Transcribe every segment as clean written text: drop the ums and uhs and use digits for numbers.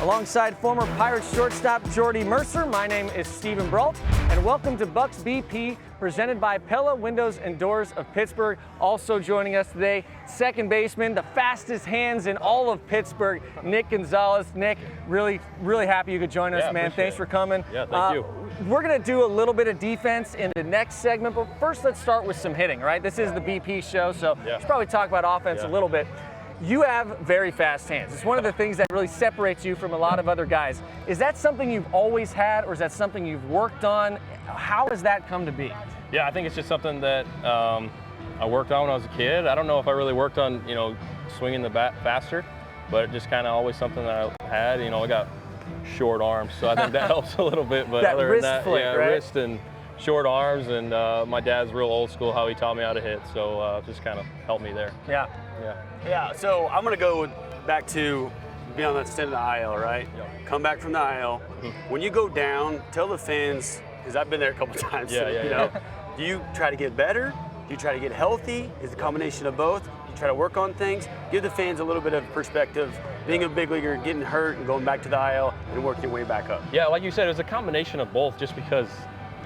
Alongside former Pirates shortstop Jordy Mercer, my name is Steven Brault, and welcome to Bucs BP, presented by Pella Windows and Doors of Pittsburgh. Also joining us today, second baseman, the fastest hands in all of Pittsburgh, Nick Gonzales. Nick, really happy you could join us, man. Thanks for coming. Yeah, thank you. We're going to do a little bit of defense in the next segment, but first let's start with some hitting, right? This is the BP show, so we should probably talk about offense a little bit. You have very fast hands. It's one of the things that really separates you from a lot of other guys. Is that something you've always had, or is that something you've worked on? How has that come to be? Yeah, I think it's just something that I worked on when I was a kid. I don't know if I really worked on, swinging the bat faster, but it just kind of always something that I had. I got short arms, so I think that helps a little bit. But that other wrist than that, flick, right? Wrist and short arms, and my dad's real old school how he taught me how to hit, so just kind of helped me there. Yeah, so I'm going to go back to be on that stand in the IL, right? Yep. Come back from the IL. When you go down, tell the fans, because I've been there a couple times, do you try to get better? Do you try to get healthy? Is it a combination of both? Do you try to work on things? Give the fans a little bit of perspective, being a big leaguer, getting hurt and going back to the IL and working your way back up. Yeah, like you said, it was a combination of both, just because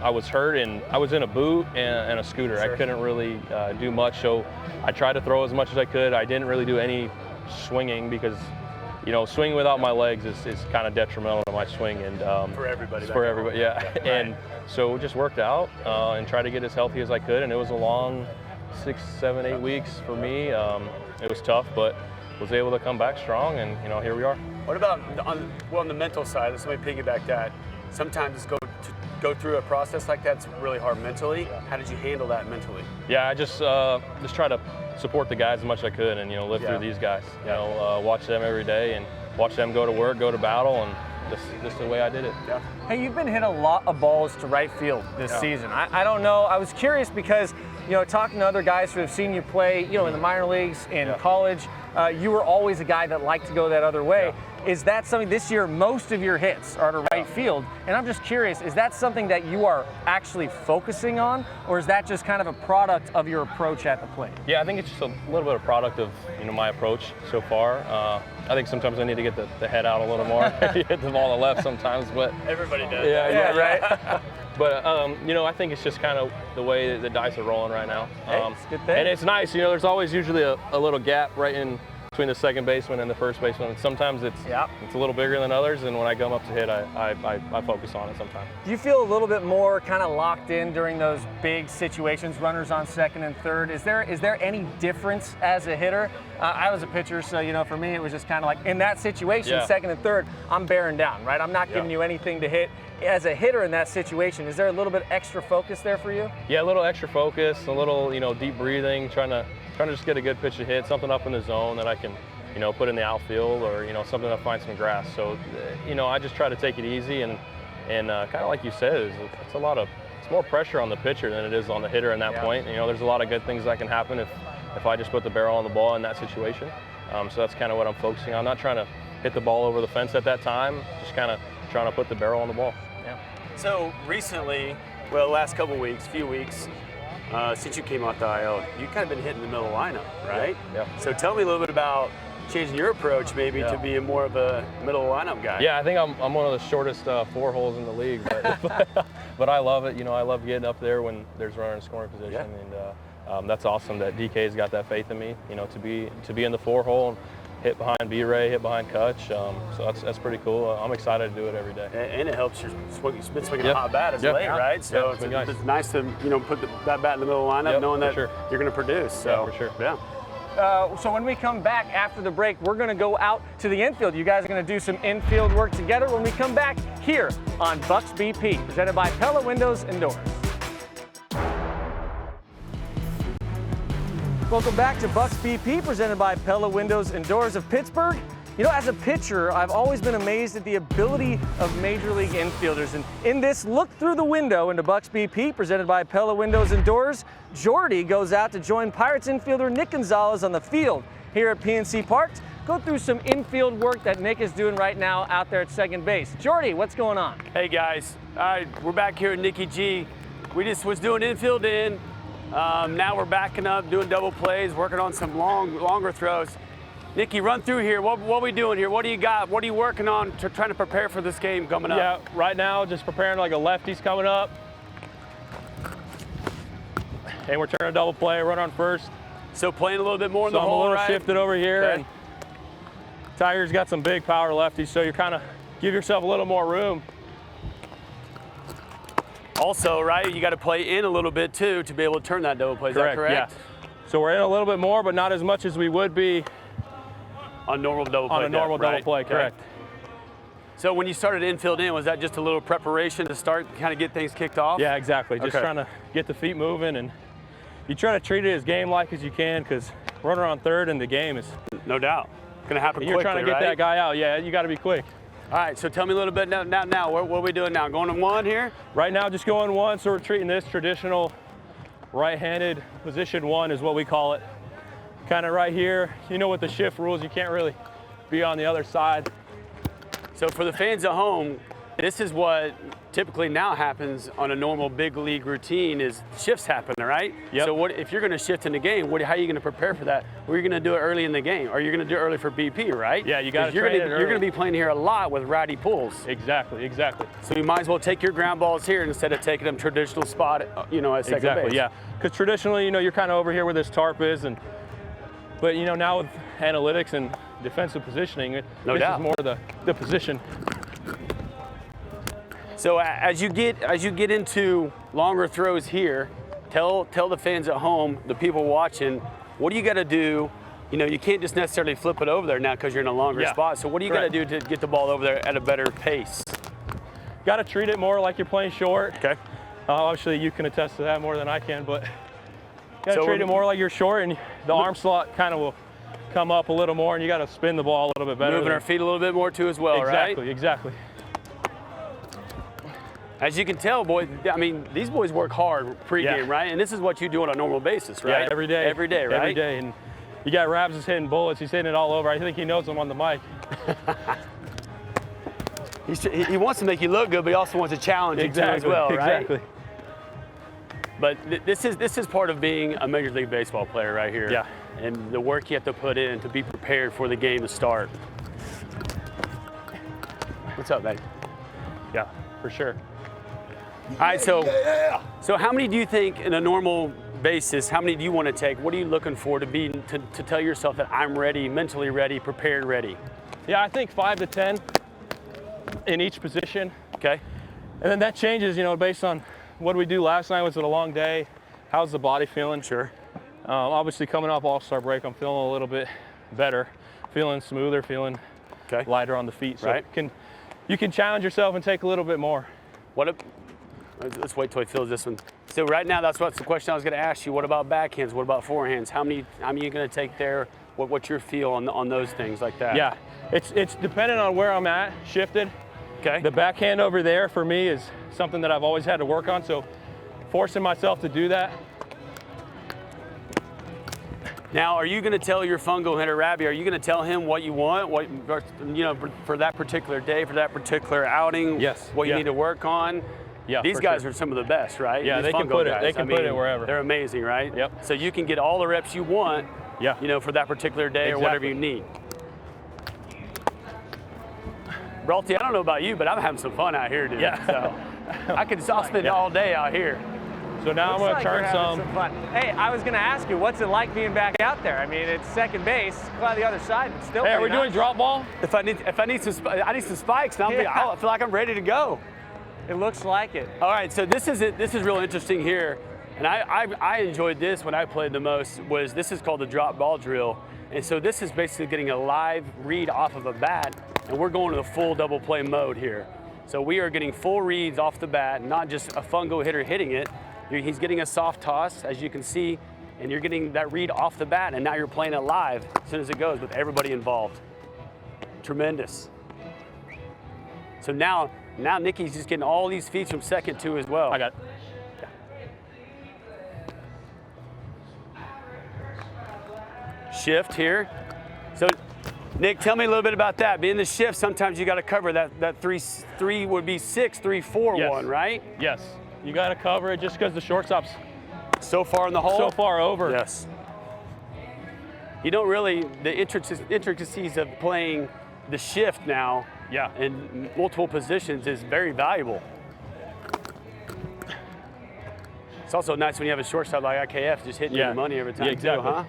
I was hurt and I was in a boot and a scooter. Sure. I couldn't really do much, so I tried to throw as much as I could. I didn't really do any swinging because, swinging without my legs is kind of detrimental to my swing. And For everybody. For everybody, yeah. Right. And so it just worked out and tried to get as healthy as I could. And it was a long 6, 7, 8 weeks for me. It was tough, but was able to come back strong, and here we are. What about on the mental side? Let's let me piggyback that. Sometimes go through a process like that's really hard mentally. How did you handle that mentally? Yeah, I just try to support the guys as much as I could, and live through these guys. Watch them every day and watch them go to work, go to battle, and this is the way I did it. Yeah. Hey, you've been hit a lot of balls to right field this season. I don't know. I was curious because talking to other guys who have seen you play, in the minor leagues, in college, you were always a guy that liked to go that other way. Yeah. Is that something, this year most of your hits are to right field, and I'm just curious, is that something that you are actually focusing on, or is that just kind of a product of your approach at the plate? Yeah, I think it's just a little bit of product of my approach so far. I think sometimes I need to get the head out a little more. Hit the ball to the left sometimes, but Everybody does. Yeah, right. But I think it's just kind of the way the dice are rolling right now. It's a good thing. And it's nice. There's always usually a little gap right in between the second baseman and the first baseman. And sometimes it's a little bigger than others, and when I come up to hit, I focus on it sometimes. Do you feel a little bit more kind of locked in during those big situations, runners on second and third? Is there any difference as a hitter? I was a pitcher, so for me it was just kind of like in that situation, second and third, I'm bearing down, right? I'm not giving you anything to hit. As a hitter in that situation, is there a little bit extra focus there for you? Yeah, a little extra focus, a little deep breathing, trying to just get a good pitch to hit, something up in the zone that I can put in the outfield, or something that finds some grass. So I just try to take it easy, and kind of like you said, it's more pressure on the pitcher than it is on the hitter in that point. There's a lot of good things that can happen if I just put the barrel on the ball in that situation. So that's kind of what I'm focusing on. I'm not trying to hit the ball over the fence at that time, just kind of trying to put the barrel on the ball. Yeah. So recently, the last few weeks, since you came off the IL, you've kind of been hitting the middle lineup, right? Yeah. So tell me a little bit about changing your approach maybe to be more of a middle lineup guy. Yeah, I think I'm one of the shortest 4 holes in the league, but I love it. I love getting up there when there's runner in scoring position, and that's awesome that DK's got that faith in me, to be in the 4 hole and hit behind B-Ray, hit behind Kutch, so that's pretty cool. I'm excited to do it every day. And it helps your swing. You've been swinging a hot bat as late, right? So it's nice to put that bat in the middle of the lineup, knowing that you're going to produce. So for sure. Yeah. So when we come back after the break, we're going to go out to the infield. You guys are going to do some infield work together when we come back here on Bucs BP, presented by Pella Windows and Doors. Welcome back to Bucs BP, presented by Pella Windows and Doors of Pittsburgh. As a pitcher, I've always been amazed at the ability of Major League infielders. And in this look through the window into Bucs BP, presented by Pella Windows and Doors, Jordy goes out to join Pirates infielder Nick Gonzales on the field here at PNC Park. Go through some infield work that Nick is doing right now out there at second base. Jordy, what's going on? Hey guys, all right, we're back here at Nicky G. We just was doing infield in. Now we're backing up, doing double plays, working on some longer throws. Nicky, run through here. What are we doing here? What do you got? What are you working on to trying to prepare for this game coming up? Yeah, right now just preparing like a lefty's coming up. And we're turning a double play, run on first. So playing a little bit more in the hole, I'm a little right? shifted over here. Okay. And Tiger's got some big power lefties, so you're kind of give yourself a little more room. Also, right, you got to play in a little bit too to be able to turn that double play. Is that correct? Yeah. So we're in a little bit more, but not as much as we would be on normal double play. On a normal double play, correct. So when you started infield in, was that just a little preparation to start, kind of get things kicked off? Yeah, exactly. Just trying to get the feet moving, and you try to treat it as game-like as you can, because runner on third in the game is no doubt going to happen quickly. You're trying to get that guy out. Yeah, you got to be quick. All right, so tell me a little bit now. What are we doing now? Going to one here? Right now, just going one. So we're treating this traditional right-handed position one is what we call it. Kind of right here. You know, with the shift rules, you can't really be on the other side. So for the fans at home, this is what typically now happens on a normal big league routine is shifts happen, right? Yep. So what if you're going to shift in the game? How are you going to prepare for that? Or are you going to do it early in the game? Or you're going to do it early for BP, right? Yeah, you got to. You're going to be playing here a lot with righty pulls. Exactly. So you might as well take your ground balls here instead of taking them traditional spot, at second base. Yeah. Because traditionally, you're kind of over here where this tarp is, but now with analytics and defensive positioning, this is more the position. So as you get into longer throws here, tell the fans at home, the people watching, what do you got to do? You can't just necessarily flip it over there now because you're in a longer spot. So what do you got to do to get the ball over there at a better pace? Got to treat it more like you're playing short. Okay. Obviously, you can attest to that more than I can, but got to treat it more like you're short, and the arm slot kind of will come up a little more, and you got to spin the ball a little bit better. Moving our feet a little bit more too as well, right? Exactly. As you can tell, boys, these boys work hard pregame, right? And this is what you do on a normal basis, right? Yeah, every day. Every day, right? Every day. And you got Rabs is hitting bullets. He's hitting it all over. I think he knows them on the mic. He wants to make you look good, but he also wants to challenge you too as well, right? Exactly. But this is part of being a Major League Baseball player right here. Yeah. And the work you have to put in to be prepared for the game to start. What's up, buddy? Yeah, for sure. All right, so how many do you think in a normal basis, how many do you want to take? What are you looking for to tell yourself that I'm ready, mentally ready, prepared, ready? Yeah, I think 5 to 10 in each position. Okay. And then that changes, based on what we do last night. Was it a long day? How's the body feeling? Sure. Obviously coming off All-Star break, I'm feeling a little bit better, feeling smoother, feeling lighter on the feet. So you can challenge yourself and take a little bit more. Let's wait till he feels this one. So right now, that's the question I was going to ask you. What about backhands? What about forehands? How many are you going to take there? What's your feel on those things like that? Yeah, it's dependent on where I'm at, shifted. Okay. The backhand over there for me is something that I've always had to work on, so forcing myself to do that. Now, are you going to tell your fungo hitter, Rabbi, are you going to tell him what you want, for that particular day, for that particular outing? Yes. What you need to work on? Yeah. These guys are some of the best, right? Yeah, These they can fungo put guys. it. They can put it wherever. They're amazing, right? Yep. So you can get all the reps you want. Yeah. For that particular day or whatever you need. Braulty, I don't know about you, but I'm having some fun out here, dude. Yeah. So I'll spend all day out here. So now I'm going to turn some fun. Hey, I was going to ask you, what's it like being back out there? It's second base, on the other side, but still. Hey, are we doing drop ball? If I need some spikes, and I feel like I'm ready to go. It looks like it. All right, so this is real interesting here, and I enjoyed this when I played the most. This is called the drop ball drill, and so this is basically getting a live read off of a bat, and we're going to the full double play mode here. So we are getting full reads off the bat, not just a fungo hitter hitting it. He's getting a soft toss, as you can see, and you're getting that read off the bat, and now you're playing it live as soon as it goes with everybody involved. Tremendous. So now Nicky's just getting all these feeds from second too as well. I got it. Shift here. So Nick, tell me a little bit about that. Being the shift, sometimes you got to cover that three would be 6, 3, 4, 1, right? Yes. You got to cover it just because the shortstop's so far in the hole. So far over. Yes. you don't really, the intricacies of playing the shift now in multiple positions is very valuable. It's also nice when you have a shortstop like IKF just hitting you the money every time exactly. too, huh?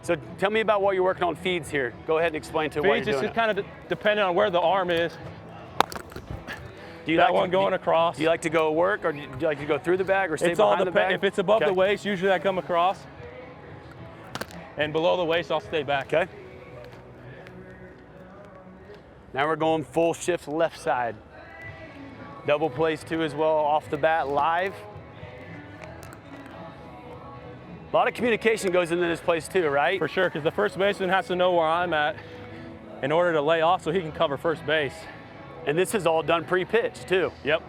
So tell me about what you're working on feeds here. Go ahead and explain to what you're doing. Feeds is kind of depending on where the arm is. Do you that one going across. Do you like to go work, or do you like to go through the bag, or stay behind the bag? If it's above the waist, usually I come across. And below the waist, I'll stay back. Okay. Now we're going full shift left side. Double plays too as well off the bat, live. A lot of communication goes into this place too, right? For sure, because the first baseman has to know where I'm at in order to lay off so he can cover first base. And this is all done pre-pitch too. Yep.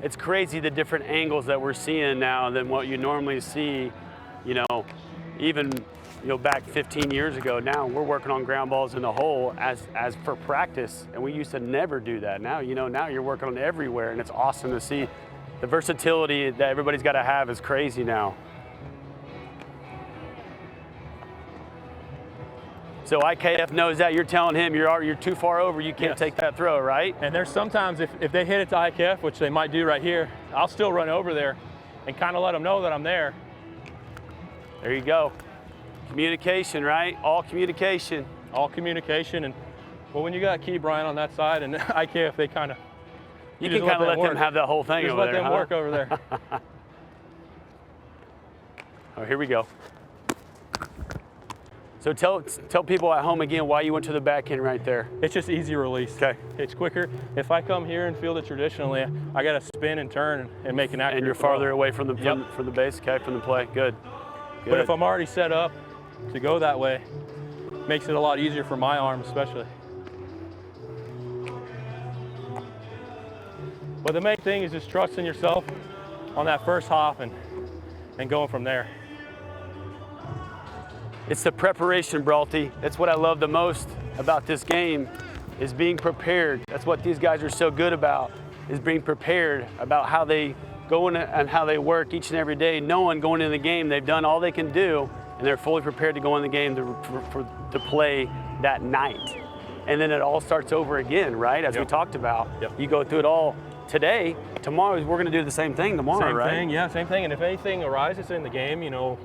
It's crazy the different angles that we're seeing now than what you normally see, you know, even back 15 years ago. Now we're working on ground balls in the hole as for practice, and we used to never do that. Now, now you're working on everywhere, and it's awesome to see. The versatility that everybody's got to have is crazy now. So IKF knows that. You're telling him you're too far over, you can't take that throw, right? And there's sometimes if they hit it to IKF, which they might do right here, I'll still run over there and kind of let them know that I'm there. There you go. Communication, right? All communication. All communication. And well, when you got Key Brian on that side and IKF, they kind of you can kind of let them have that whole thing over there. Just let them work over there. Oh, here we go. So tell people at home again why you went to the back end right there. It's just easy release. Okay. It's quicker. If I come here and field it traditionally, I got to spin and turn and make an accurate And you're farther away from the from the base, okay, from the play. Good. But if I'm already set up to go that way, makes it a lot easier for my arm especially. But the main thing is just trusting yourself on that first hop and going from there. It's the preparation, Braulty. That's what I love the most about this game, is being prepared. That's what these guys are so good about, is being prepared about how they go in and how they work each and every day, knowing going into the game they've done all they can do, and they're fully prepared to go in the game to play that night. And then it all starts over again, right? As we talked about. You go through it all today. Tomorrow, we're going to do the same thing tomorrow, right? Same thing, yeah, same thing. And if anything arises in the game, a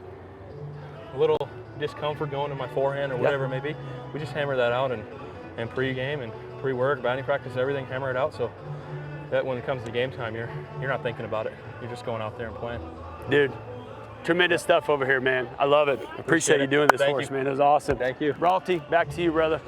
little discomfort going to my forehand or whatever it may be, we just hammer that out and pre-game and pre-work, batting practice, everything, hammer it out so that when it comes to game time, you're not thinking about it. You're just going out there and playing. Dude, tremendous stuff over here, man. I love it. Appreciate you doing this for us, man. It was awesome. Thank you. Braulty, back to you, brother.